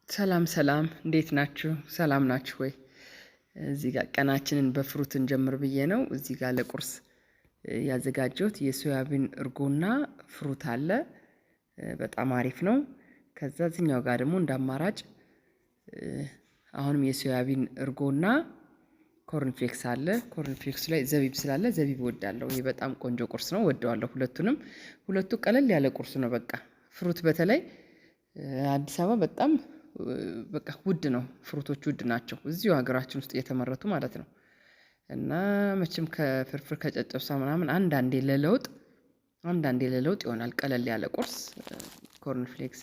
ሰላም ሰላም እንዴት ናችሁ? ሰላም ናችሁ ወይ? እዚህ ጋር ቀናችንን በፍሩት እንጀምር ብዬ ነው። እዚህ ጋር ለቁርስ ያዘጋጀሁት የሶያቢን እርጎና ፍሩት አለ። በጣም አሪፍ ነው። ከዛ እዚህኛው ጋር ደግሞ እንደ አማራጭ አሁንም የሶያቢን እርጎና ኮርንፍሌክስ አለ። ኮርንፍሌክስ ላይ ዘቢብ ስላለ ዘቢብ እወዳለሁ። ይሄ በጣም ቆንጆ ቁርስ ነው፣ እወደዋለሁ ሁለቱንም። ሁለቱ ቀለል ያለ ቁርስ ነው በቃ። ፍሩት በተለይ አዲስ አበባ በጣም በቃ ውድ ነው። ፍሩቶች ውድ ናቸው እዚሁ ሀገራችን ውስጥ እየተመረቱ ማለት ነው። እና መቼም ከፍርፍር ከጨጨብሳ ምናምን አንዳንዴ ለለውጥ ይሆናል ቀለል ያለ ቁርስ። ኮርንፍሌክስ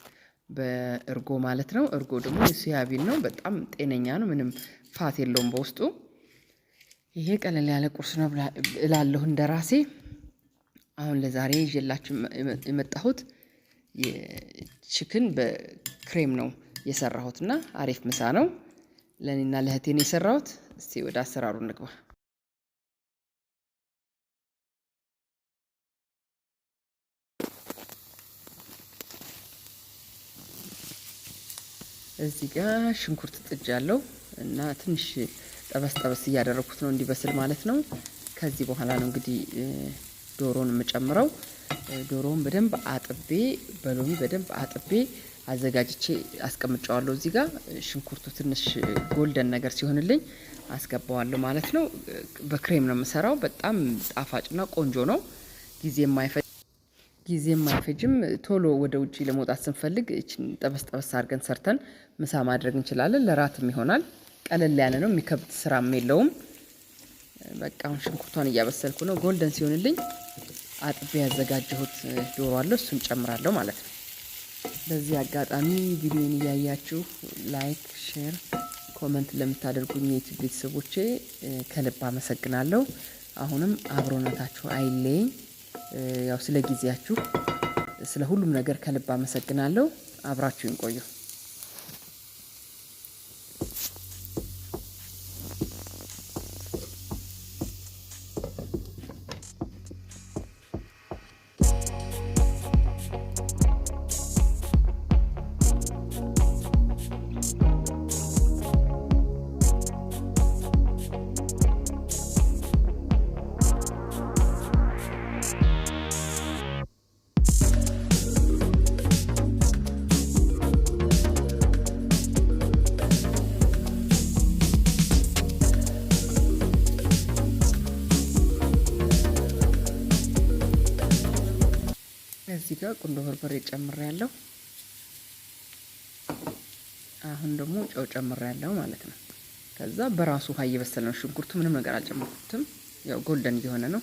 በእርጎ ማለት ነው። እርጎ ደግሞ የሶያቢን ነው፣ በጣም ጤነኛ ነው፣ ምንም ፋት የለውም በውስጡ። ይሄ ቀለል ያለ ቁርስ ነው እላለሁ እንደራሴ። አሁን ለዛሬ ይዤላችሁ የመጣሁት የቺክን በክሬም ነው የሰራሁትና አሪፍ ምሳ ነው። ለኔና ለእህቴ ነው የሰራሁት። እስቲ ወደ አሰራሩ እንግባ። እዚህ ጋር ሽንኩርት ጥጃለሁ እና ትንሽ ጠበስ እያደረኩት ነው እንዲበስል ማለት ነው። ከዚህ በኋላ ነው እንግዲህ ዶሮን የምጨምረው። ዶሮውን በደንብ አጥቤ በሎሚ በደንብ አጥቤ አዘጋጅቼ አስቀምጫዋለሁ። እዚህ ጋር ሽንኩርቱ ትንሽ ጎልደን ነገር ሲሆንልኝ አስገባዋለሁ ማለት ነው። በክሬም ነው የምሰራው። በጣም ጣፋጭና ቆንጆ ነው። ጊዜ የማይፈጅም። ቶሎ ወደ ውጪ ለመውጣት ስንፈልግ እቺን ጠበስ አድርገን ሰርተን ምሳ ማድረግ እንችላለን። ለራትም ይሆናል። ቀለል ያለ ነው፣ የሚከብድ ስራም የለውም። በቃ አሁን ሽንኩርቷን እያበሰልኩ ነው። ጎልደን ሲሆንልኝ አጥቤ ያዘጋጀሁት ዶሮ አለ፣ እሱን ጨምራለሁ ማለት ነው። በዚህ አጋጣሚ ቪዲዮን እያያችሁ ላይክ፣ ሼር፣ ኮመንት ለምታደርጉኝ የዩቲዩብ ቤተሰቦቼ ከልብ አመሰግናለሁ። አሁንም አብሮነታችሁ አይለኝ። ያው ስለ ጊዜያችሁ ስለ ሁሉም ነገር ከልብ አመሰግናለሁ። አብራችሁን ቆዩ። እዚህ ጋር ቁንዶ በርበሬ ጨምሬያለሁ። አሁን ደግሞ ጨው ጨምሬያለሁ ማለት ነው። ከዛ በራሱ ውሃ እየበሰለ ነው። ሽንኩርቱ ምንም ነገር አልጨመርኩትም። ያው ጎልደን እየሆነ ነው።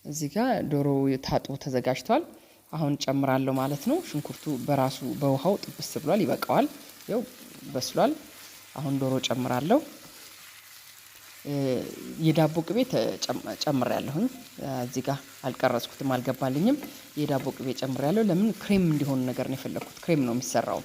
እዚህ ጋር ዶሮ ታጥቦ ተዘጋጅቷል። አሁን ጨምራለሁ ማለት ነው። ሽንኩርቱ በራሱ በውሃው ጥብስ ብሏል፣ ይበቃዋል። ያው በስሏል። አሁን ዶሮ ጨምራለሁ። የዳቦ ቅቤ ጨምሬያለሁኝ። እዚህ ጋር አልቀረጽኩትም፣ አልገባልኝም። የዳቦ ቅቤ ጨምሬያለሁ። ለምን ክሬም እንዲሆን ነገር ነው የፈለኩት። ክሬም ነው የሚሰራው።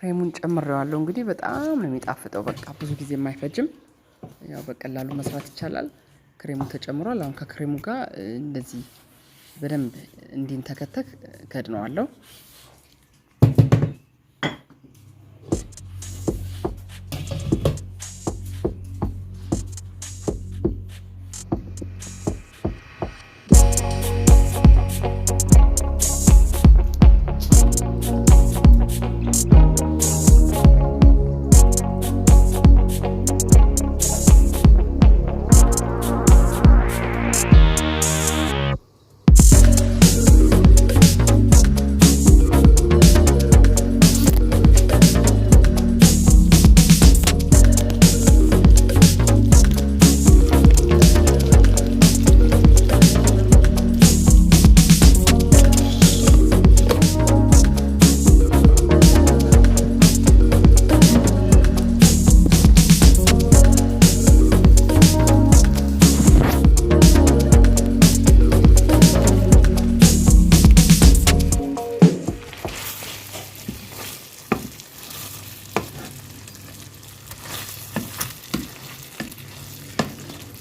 ክሬሙን ጨምሬዋለሁ። እንግዲህ በጣም ነው የሚጣፍጠው። በቃ ብዙ ጊዜ የማይፈጅም ያው በቀላሉ መስራት ይቻላል። ክሬሙ ተጨምሯል። አሁን ከክሬሙ ጋር እንደዚህ በደንብ እንዲንተከተክ ከድነዋለሁ።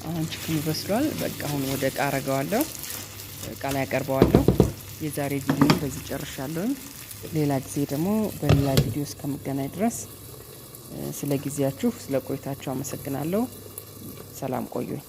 አሁን ቺክኑ በስሏል። በቃ አሁን ወደ እቃ አረገዋለሁ። እቃ ላይ አቀርበዋለሁ። የዛሬ ቪዲዮ በዚህ ጨርሻለሁ። ሌላ ጊዜ ደግሞ በሌላ ቪዲዮ እስከምገናኝ ድረስ ስለ ጊዜያችሁ፣ ስለ ቆይታችሁ አመሰግናለሁ። ሰላም ቆዩኝ።